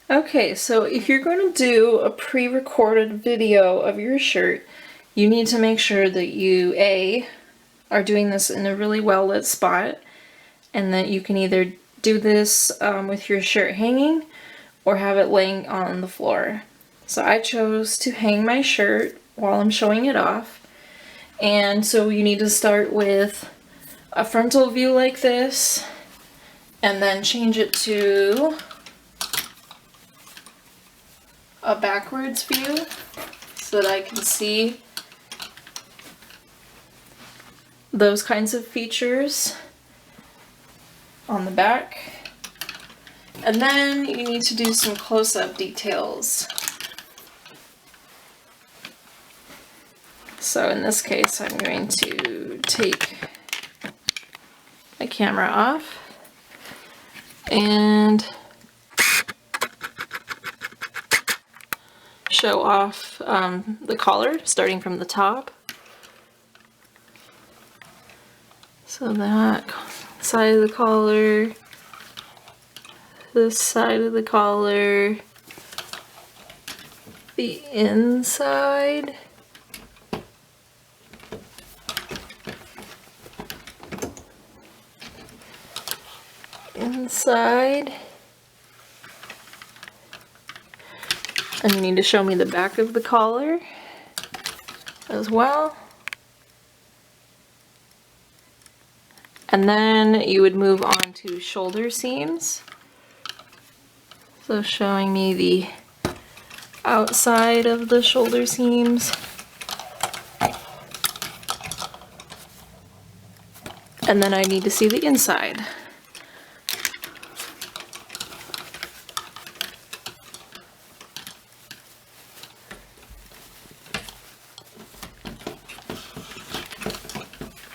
Okay, so if you're going to do a pre-recorded video of your shirt, you need to make sure that you, A, are doing this in a really well-lit spot, and that you can either do this with your shirt hanging or have it laying on the floor. So I chose to hang my shirt while I'm showing it off. And so you need to start with a frontal view like this, and then change it to a backwards view so that I can see those kinds of features on the back. And then you need to do some close-up details. So in this case, I'm going to take my camera off and show off the collar, starting from the top. So that side of the collar, this side of the collar, the inside, inside, and you need to show me the back of the collar as well. And then you would move on to shoulder seams. So showing me the outside of the shoulder seams. And then I need to see the inside.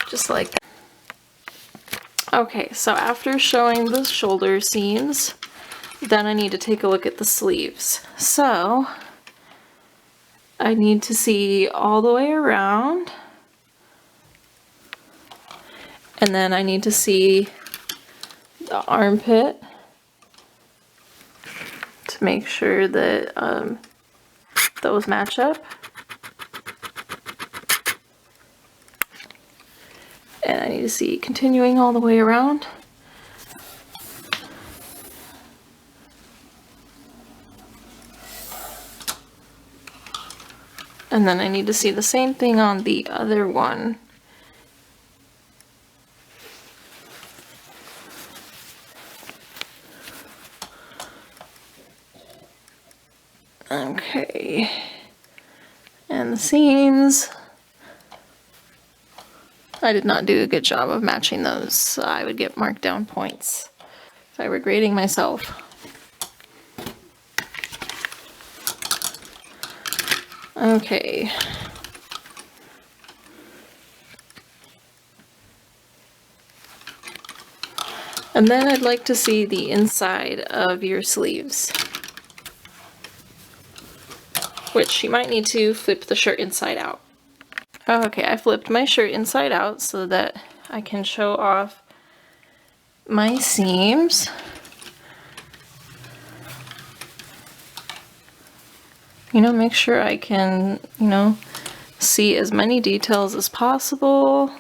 Just like that. Okay, so after showing the shoulder seams, then I need to take a look at the sleeves. So I need to see all the way around, and then I need to see the armpit to make sure that those match up. And I need to see continuing all the way around. And then I need to see the same thing on the other one. Okay. And the seams. I did not do a good job of matching those, so I would get marked down points if I were grading myself. Okay. And then I'd like to see the inside of your sleeves, which you might need to flip the shirt inside out. Okay, I flipped my shirt inside out so that I can show off my seams. Make sure I can, see as many details as possible.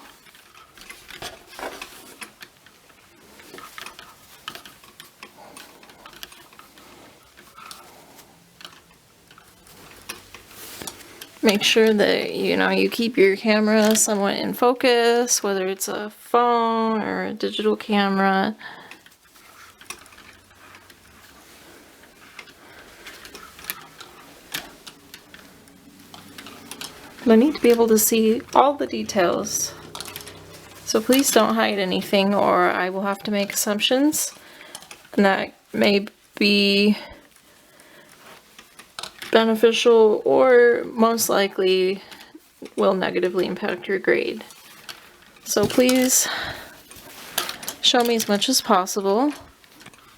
Make sure that, you keep your camera somewhat in focus, whether it's a phone or a digital camera. I need to be able to see all the details. So please don't hide anything, or I will have to make assumptions, and that may be beneficial or most likely will negatively impact your grade. So please show me as much as possible.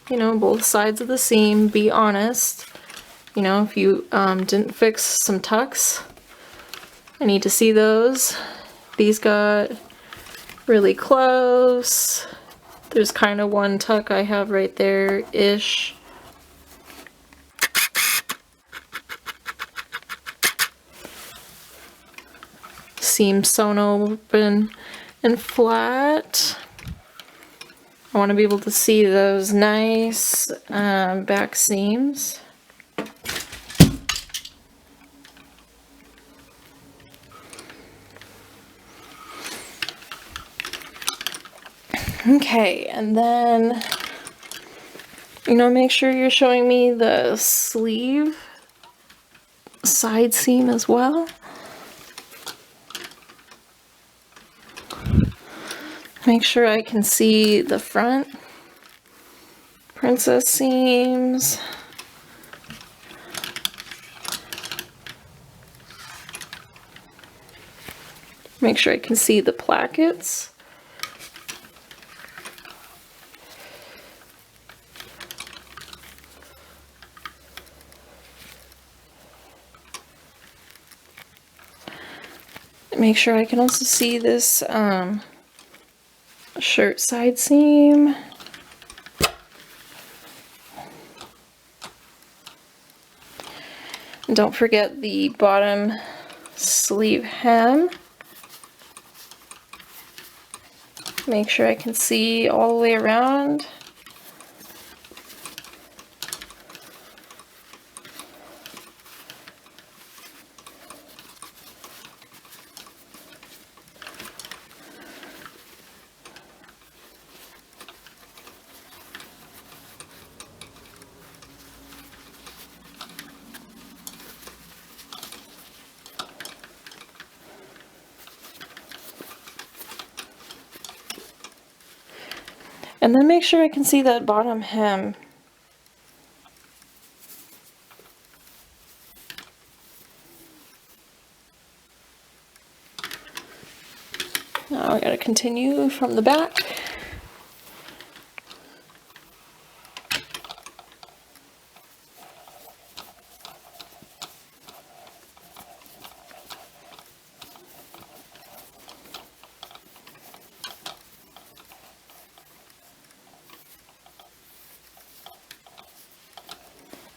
Both sides of the seam, be honest. If you didn't fix some tucks, I need to see those. These got really close. There's kind of one tuck I have right there-ish. seam sewn open and flat. I want to be able to see those nice back seams. Okay, and then, you know, make sure you're showing me the sleeve side seam as well. Make sure I can see the front princess seams. Make sure I can see the plackets. Make sure I can also see this shirt side seam. And don't forget the bottom sleeve hem. Make sure I can see all the way around. And then make sure I can see that bottom hem. Now I gotta continue from the back.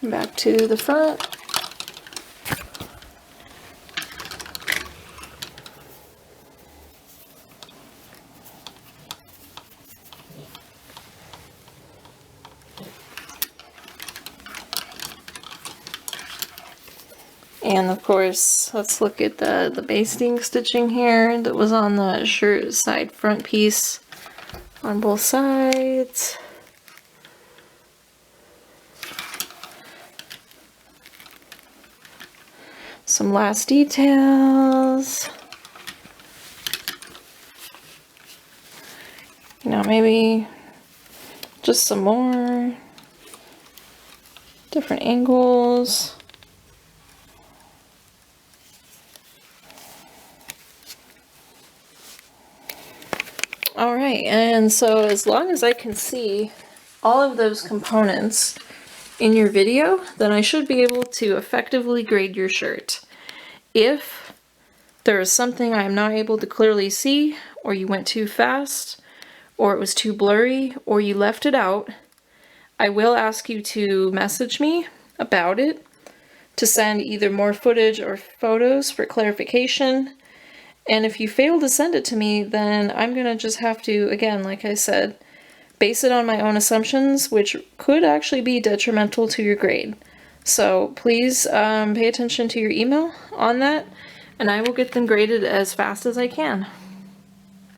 Back to the front. And of course, let's look at the basting stitching here that was on the shirt side front piece on both sides. Some last details. You know, maybe just some more different angles. All right, and so as long as I can see all of those components in your video, then I should be able to effectively grade your shirt. If there is something I am not able to clearly see, or you went too fast, or it was too blurry, or you left it out, I will ask you to message me about it, to send either more footage or photos for clarification. And if you fail to send it to me, then I'm gonna just have to, again, like I said, base it on my own assumptions, which could actually be detrimental to your grade. So please pay attention to your email on that, and I will get them graded as fast as I can.